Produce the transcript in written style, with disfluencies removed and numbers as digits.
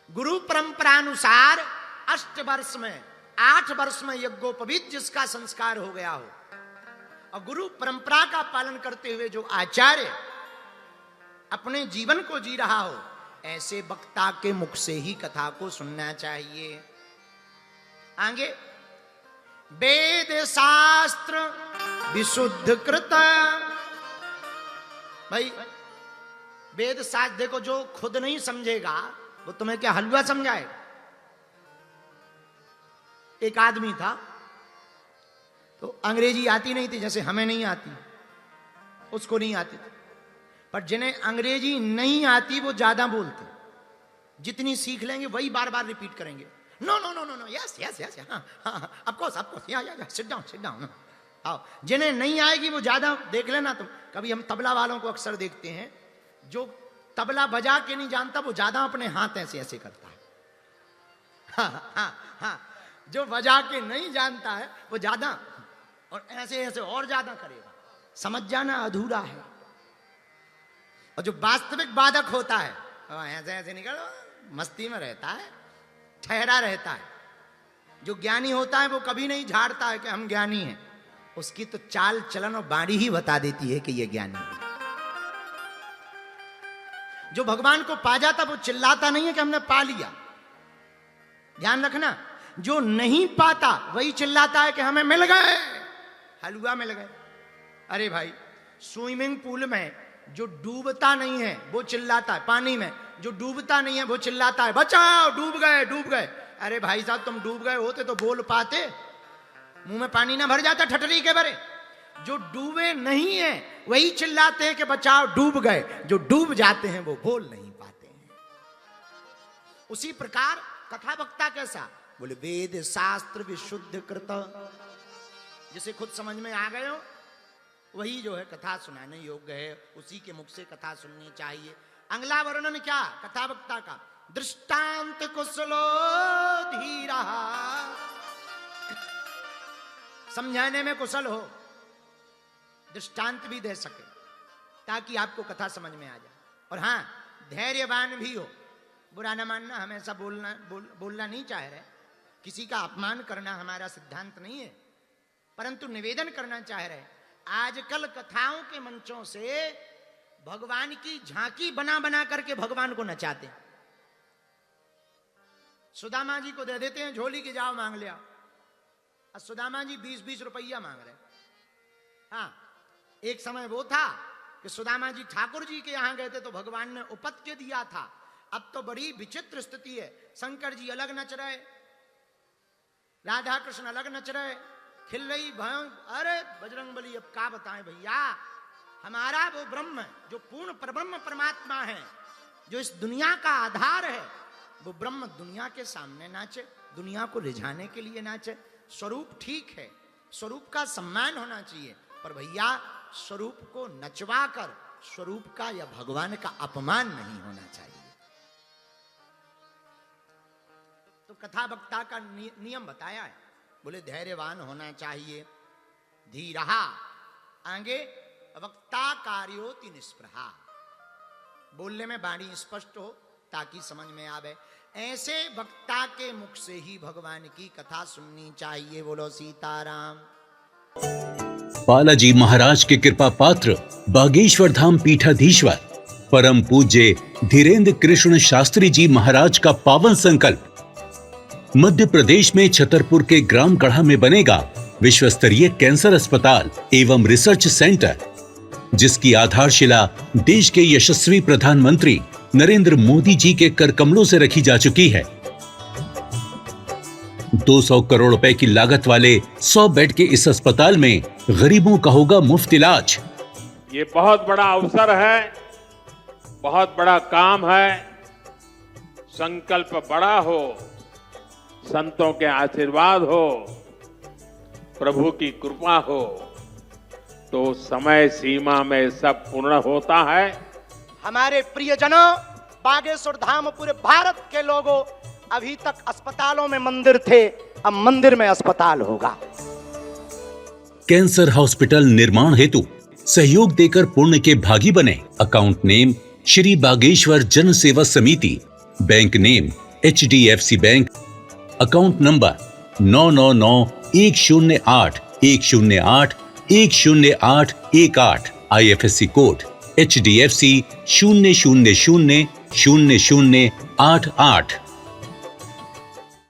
गुरु परंपरानुसार 8 वर्ष में 8 वर्ष में यज्ञोपवीत जिसका संस्कार हो गया हो और गुरु परंपरा का पालन करते हुए जो आचार्य अपने जीवन को जी रहा हो, ऐसे वक्ता के मुख से ही कथा को सुनना चाहिए। आगे, वेद शास्त्र विशुद्ध कृत। भाई वेद शास्त्र देखो, जो खुद नहीं समझेगा वो तुम्हें क्या हलवा समझाएगा। एक आदमी था, तो अंग्रेजी आती नहीं थी, जैसे हमें नहीं आती, उसको नहीं आती थी। पर जिन्हें अंग्रेजी नहीं आती वो ज्यादा बोलते, जितनी सीख लेंगे वही बार बार रिपीट करेंगे। No no no no no, yes yes yes, हाँ हाँ, ऑफ कोर्स या सिट डाउन। आओ, जिन्हें नहीं आएगी वो ज्यादा, देख लेना तुम, कभी हम तबला वालों को अक्सर देखते हैं, जो तबला बजा के नहीं जानता वो ज्यादा अपने हाथ ऐसे ऐसे करता है। हाँ हाँ हाँ, जो बजा के नहीं जानता है वो ज्यादा और ऐसे ऐसे और ज्यादा करेगा। समझ जाना अधूरा है। और जो वास्तविक वादक होता है ऐसे ऐसे निकलो, मस्ती में रहता है, ठहरा रहता है। जो ज्ञानी होता है वो कभी नहीं झाड़ता है कि हम ज्ञानी हैं, उसकी तो चाल चलन और बाणी ही बता देती है कि ये ज्ञानी है। जो भगवान को पा जाता वो चिल्लाता नहीं है कि हमने पा लिया। ध्यान रखना, जो नहीं पाता वही चिल्लाता है कि हमें मिल गए, हलवा मिल गए। अरे भाई, स्विमिंग पूल में जो डूबता नहीं है वो चिल्लाता है, पानी में जो डूबता नहीं है वो चिल्लाता है बचाओ, डूब गए डूब गए। अरे भाई साहब, तुम डूब गए होते तो बोल पाते, मुंह में पानी ना भर जाता ठटरी के भरे। जो डूबे नहीं है वही चिल्लाते हैं कि बचाओ, डूब गए। जो डूब जाते हैं वो बोल नहीं पाते हैं। उसी प्रकार कथा वक्ता कैसा, बोले वेद शास्त्र विशुद्ध कृत, जिसे खुद समझ में आ गए हो वही जो है कथा सुनाने योग्य है, उसी के मुख से कथा सुननी चाहिए। अगला वर्णन क्या कथा वक्ता का, दृष्टांत कुशलो धीरा, समझाने में कुशल हो, दृष्टांत भी दे सके ताकि आपको कथा समझ में आ जाए। और हाँ, धैर्यवान भी हो। बुरा न मानना, हमेशा बोलना नहीं चाह रहे, किसी का अपमान करना हमारा सिद्धांत नहीं है, परंतु निवेदन करना चाह रहे। आजकल कथाओं के मंचों से भगवान की झांकी बना बना करके भगवान को नचाते हैं। सुदामा जी को दे देते हैं झोली की, जाओ मांग ले आओ। और सुदामा जी 20-20 रुपया मांग रहे। हाँ, एक समय वो था कि सुदामा जी ठाकुर जी के यहां गए थे तो भगवान ने उपत्य दिया था। अब तो बड़ी विचित्र स्थिति है, शंकर जी अलग नच रहे, राधा कृष्ण अलग नच रहे, खिल रही भयों। अरे बजरंगबली, अब क्या बताएं भैया, हमारा वो ब्रह्म जो पूर्ण परब्रह्म परमात्मा है, जो इस दुनिया का आधार है, वो ब्रह्म दुनिया के सामने नाचे, दुनिया को रिझाने के लिए नाचे। स्वरूप ठीक है, स्वरूप का सम्मान होना चाहिए, पर भैया स्वरूप को नचवा कर स्वरूप का या भगवान का अपमान नहीं होना चाहिए। तो कथा वक्ता का नियम बताया है, बोले धैर्यवान होना चाहिए, धीरहा। आगे, वक्ता कार्योति निष्प्रहा, बोलने में वाणी स्पष्ट हो ताकि समझ में आवे। ऐसे वक्ता के मुख से ही भगवान की कथा सुननी चाहिए। बोलो सीताराम। बालाजी महाराज के कृपा पात्र बागेश्वर धाम पीठाधीश्वर परम पूज्य धीरेन्द्र कृष्ण शास्त्री जी महाराज का पावन संकल्प, मध्य प्रदेश में छतरपुर के ग्राम गढ़ा में बनेगा विश्व स्तरीय कैंसर अस्पताल एवं रिसर्च सेंटर, जिसकी आधारशिला देश के यशस्वी प्रधानमंत्री नरेंद्र मोदी जी के कर कमलों से रखी जा चुकी है। 200 करोड़ रुपए की लागत वाले 100 बेड के इस अस्पताल में गरीबों का होगा मुफ्त इलाज। ये बहुत बड़ा अवसर है, बहुत बड़ा काम है। संकल्प बड़ा हो, संतों के आशीर्वाद हो, प्रभु की कृपा हो, तो समय सीमा में सब पूर्ण होता है। हमारे प्रियजनों, बागेश्वर धाम पूरे भारत के लोगों, अभी तक अस्पतालों में मंदिर थे, अब मंदिर में अस्पताल होगा। कैंसर हॉस्पिटल निर्माण हेतु सहयोग देकर पुण्य के भागी बने। अकाउंट नेम श्री बागेश्वर जन सेवा समिति, bank name HDFC bank, account number 999108108108, IFSC code HDFC 0000088।